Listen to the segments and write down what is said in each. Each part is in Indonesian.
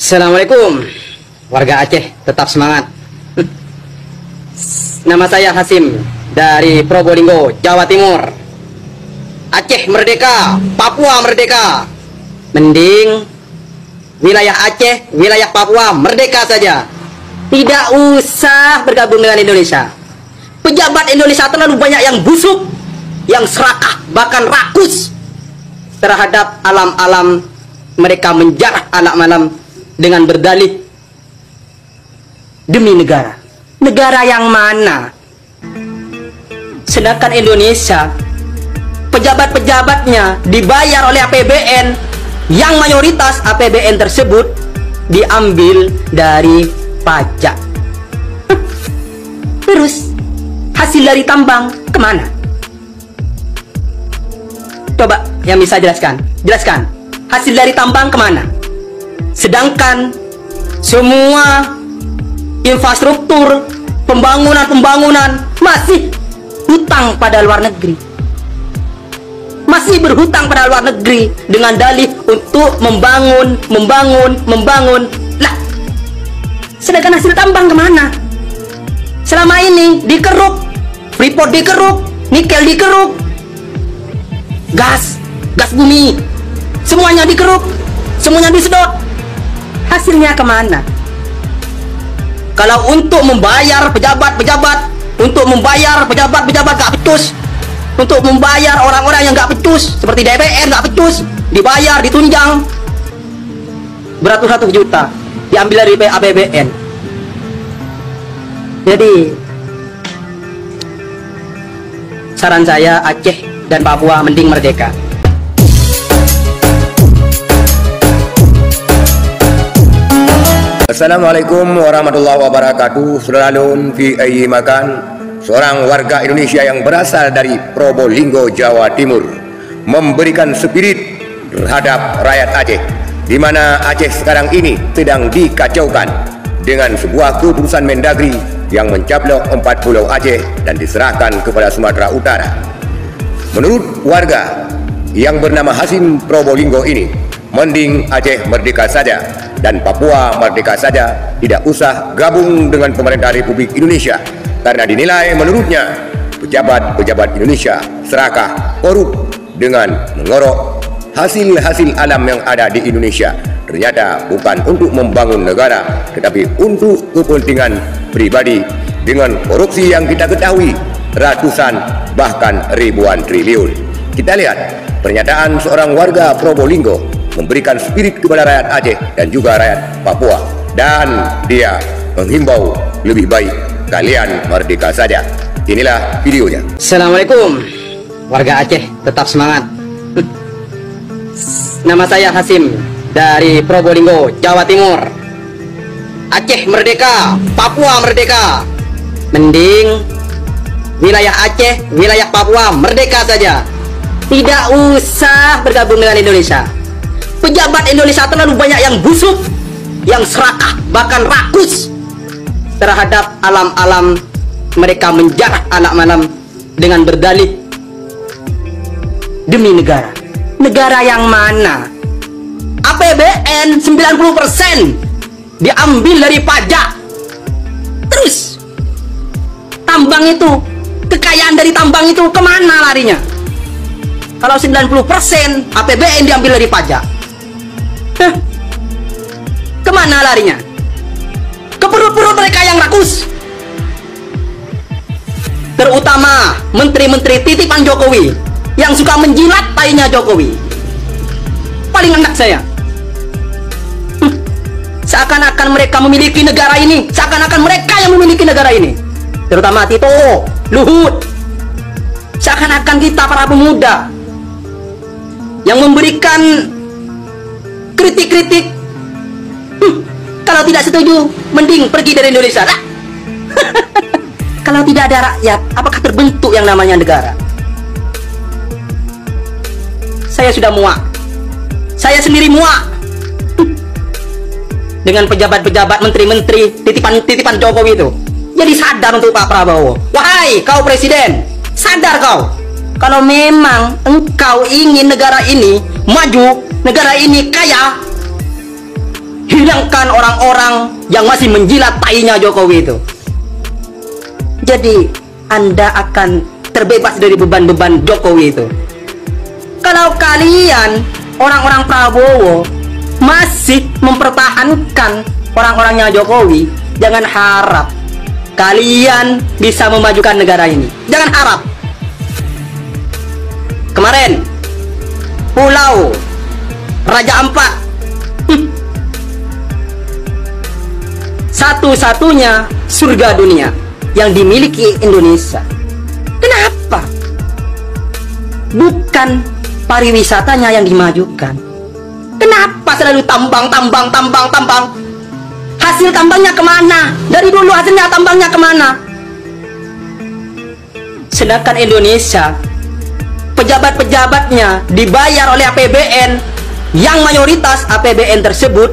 Assalamualaikum warga Aceh, tetap semangat. Nama saya Hasim dari Probolinggo, Jawa Timur. Aceh merdeka, Papua merdeka. Mending wilayah Aceh, wilayah Papua merdeka saja. Tidak usah bergabung dengan Indonesia. Pejabat Indonesia terlalu banyak yang busuk, yang serakah, bahkan rakus terhadap alam-alam. Mereka menjarah anak malam dengan berdalih demi negara. Negara yang mana? Sedangkan Indonesia, pejabat-pejabatnya dibayar oleh APBN, yang mayoritas APBN tersebut diambil dari pajak. Terus hasil dari tambang kemana? Coba yang bisa jelaskan hasil dari tambang kemana? Sedangkan semua infrastruktur pembangunan masih hutang pada luar negeri, masih berhutang pada luar negeri dengan dalih untuk membangun. Lah, sedangkan hasil tambang kemana? Selama ini dikeruk, Freeport dikeruk, nikel dikeruk, gas bumi semuanya dikeruk, semuanya disedot. Hasilnya kemana? Kalau untuk membayar pejabat-pejabat, untuk membayar pejabat-pejabat gak becus, untuk membayar orang-orang yang gak becus seperti DPR gak becus, dibayar, ditunjang beratus-ratus juta, diambil dari APBN. Jadi saran saya, Aceh dan Papua mending merdeka. Assalamualaikum warahmatullahi wabarakatuh. Selalu fi ayyi makan, seorang warga Indonesia yang berasal dari Probolinggo, Jawa Timur, memberikan spirit terhadap rakyat Aceh, di mana Aceh sekarang ini sedang dikacaukan dengan sebuah keputusan Mendagri yang mencaplok 4 pulau Aceh dan diserahkan kepada Sumatera Utara. Menurut warga yang bernama Hasim Probolinggo ini, mending Aceh merdeka saja dan Papua merdeka saja, tidak usah gabung dengan pemerintah Republik Indonesia, karena dinilai menurutnya pejabat-pejabat Indonesia serakah, korup dengan mengorok hasil-hasil alam yang ada di Indonesia. Ternyata bukan untuk membangun negara, tetapi untuk kepentingan pribadi dengan korupsi yang kita ketahui ratusan bahkan ribuan triliun. Kita lihat pernyataan seorang warga Probolinggo memberikan spirit kepada rakyat Aceh dan juga rakyat Papua, dan dia menghimbau lebih baik kalian merdeka saja. Inilah videonya. Assalamualaikum warga Aceh, tetap semangat. Nama saya Hasim dari Probolinggo, Jawa Timur. Aceh merdeka, Papua merdeka. Mending wilayah Aceh, wilayah Papua merdeka saja. Tidak usah bergabung dengan Indonesia. Pejabat Indonesia terlalu banyak yang busuk, yang serakah, bahkan rakus terhadap alam-alam. Mereka menjarah anak malam dengan berdalih demi negara. Negara yang mana? APBN 90% diambil dari pajak. Terus tambang itu, kekayaan dari tambang itu kemana larinya? Kalau 90% APBN diambil dari pajak, kemana larinya? Ke perut-perut mereka yang rakus, terutama menteri-menteri titipan Jokowi yang suka menjilat tainya Jokowi. Paling enak saya. Seakan-akan mereka memiliki negara ini, seakan-akan mereka yang memiliki negara ini, terutama Tito, Luhut. Seakan-akan kita para pemuda yang memberikan kritik-kritik, kalau tidak setuju mending pergi dari Indonesia. Kalau tidak ada rakyat, apakah terbentuk yang namanya negara? Saya sudah muak, saya sendiri muak dengan pejabat-pejabat, menteri-menteri titipan Jokowi itu. Jadi sadar untuk Pak Prabowo. Wahai kau presiden, sadar kau. Kalau memang engkau ingin negara ini maju, negara ini kaya, hilangkan orang-orang yang masih menjilat tainya Jokowi itu. Jadi Anda akan terbebas dari beban-beban Jokowi itu. Kalau kalian orang-orang Prabowo masih mempertahankan orang-orangnya Jokowi, jangan harap kalian bisa memajukan negara ini. Jangan harap. Kemarin Pulau Raja Ampat, satu-satunya surga dunia yang dimiliki Indonesia. Kenapa? Bukan pariwisatanya yang dimajukan. Kenapa selalu tambang? Hasil tambangnya kemana? Dari dulu hasilnya tambangnya kemana? Sedangkan Indonesia, pejabat-pejabatnya dibayar oleh APBN, yang mayoritas APBN tersebut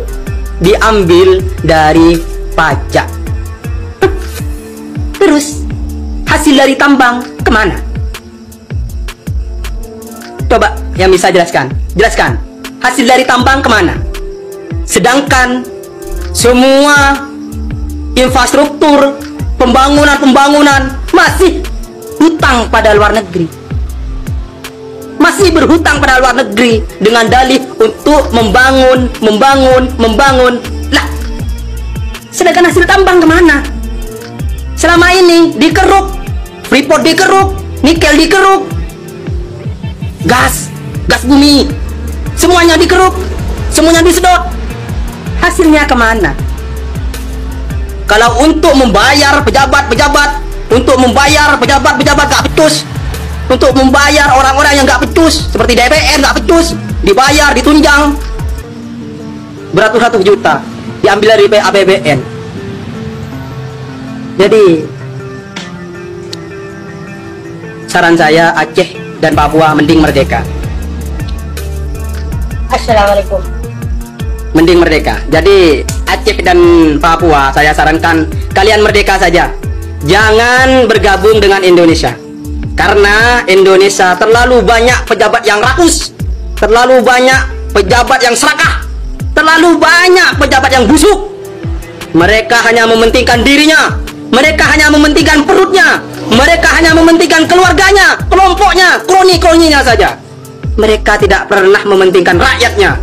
diambil dari pajak. Terus hasil dari tambang kemana? Coba yang bisa jelaskan hasil dari tambang kemana? Sedangkan semua infrastruktur pembangunan masih hutang pada luar negeri, masih berhutang pada luar negeri dengan dalih untuk membangun. Lah, sedangkan hasil tambang kemana? Selama ini dikeruk, Freeport dikeruk, nikel dikeruk, gas bumi, semuanya dikeruk, semuanya disedot. Hasilnya kemana? Kalau untuk membayar pejabat-pejabat gak becus, untuk membayar orang-orang yang gak becus seperti DPR gak becus, dibayar, ditunjang beratus-ratus juta, diambil dari APBN. Jadi saran saya, Aceh dan Papua mending merdeka. Assalamualaikum. Mending merdeka. Jadi Aceh dan Papua, saya sarankan kalian merdeka saja. Jangan bergabung dengan Indonesia. Karena Indonesia terlalu banyak pejabat yang rakus, terlalu banyak pejabat yang serakah, terlalu banyak pejabat yang busuk. Mereka hanya mementingkan dirinya, mereka hanya mementingkan perutnya, mereka hanya mementingkan keluarganya, kelompoknya, kroni-kroninya saja. Mereka tidak pernah mementingkan rakyatnya.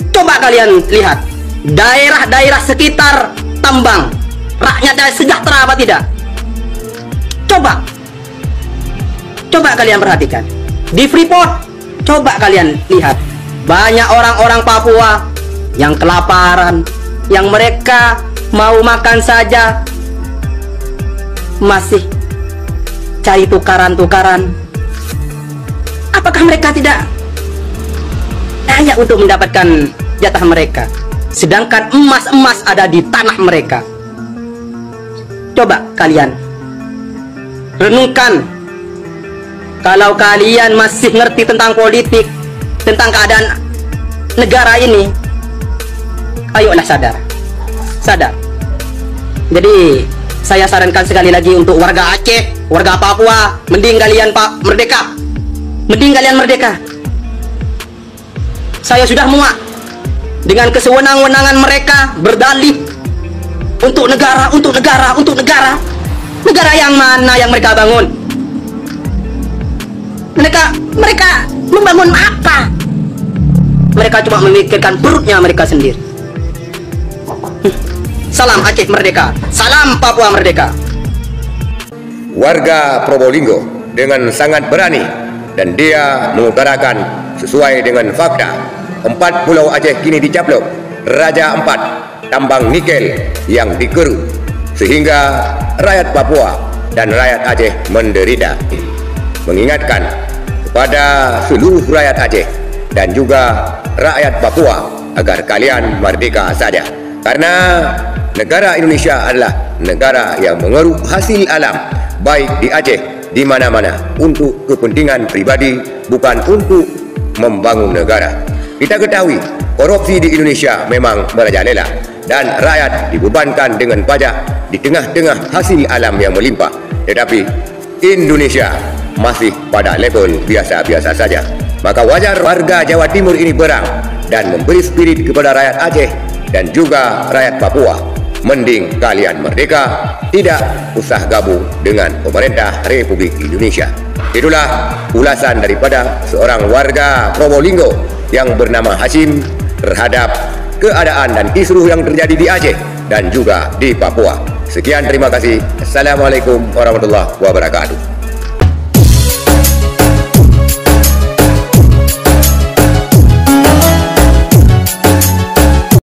Coba kalian lihat daerah-daerah sekitar tambang, rakyatnya sejahtera apa tidak? Coba kalian perhatikan. Di Freeport, coba kalian lihat, banyak orang-orang Papua yang kelaparan, yang mereka mau makan saja masih cari tukaran-tukaran. Apakah mereka tidak layak untuk mendapatkan jatah mereka? Sedangkan emas-emas ada di tanah mereka. Coba kalian renungkan. Kalau kalian masih ngerti tentang politik, tentang keadaan negara ini, ayolah sadar. Jadi saya sarankan sekali lagi untuk warga Aceh, warga Papua, mending kalian merdeka. Mending kalian merdeka. Saya sudah muak dengan kesewenang-wenangan mereka berdalih untuk negara. Negara yang mana yang mereka bangun? Mereka membangun apa? Mereka cuma memikirkan perutnya mereka sendiri. Salam Aceh merdeka, salam Papua merdeka. Warga Probolinggo dengan sangat berani dan dia mengutarakan sesuai dengan fakta. 4 pulau Aceh kini dicaplok Raja Ampat, tambang nikel yang dikeruk, sehingga rakyat Papua dan rakyat Aceh menderita. Mengingatkan kepada seluruh rakyat Aceh dan juga rakyat Papua agar kalian merdeka saja. Karena negara Indonesia adalah negara yang mengeruk hasil alam, baik di Aceh, di mana-mana, untuk kepentingan pribadi, bukan untuk membangun negara. Kita ketahui korupsi di Indonesia memang merajalela dan rakyat dibebankan dengan pajak di tengah-tengah hasil alam yang melimpah. Tetapi Indonesia masih pada level biasa-biasa saja. maka wajar warga Jawa Timur ini berang dan memberi spirit kepada rakyat Aceh dan juga rakyat Papua. Mending kalian merdeka, tidak usah gabung dengan pemerintah Republik Indonesia. Itulah ulasan daripada seorang warga Probolinggo yang bernama Hashim terhadap keadaan dan kisruh yang terjadi di Aceh dan juga di Papua. Sekian, terima kasih. Assalamualaikum warahmatullahi wabarakatuh.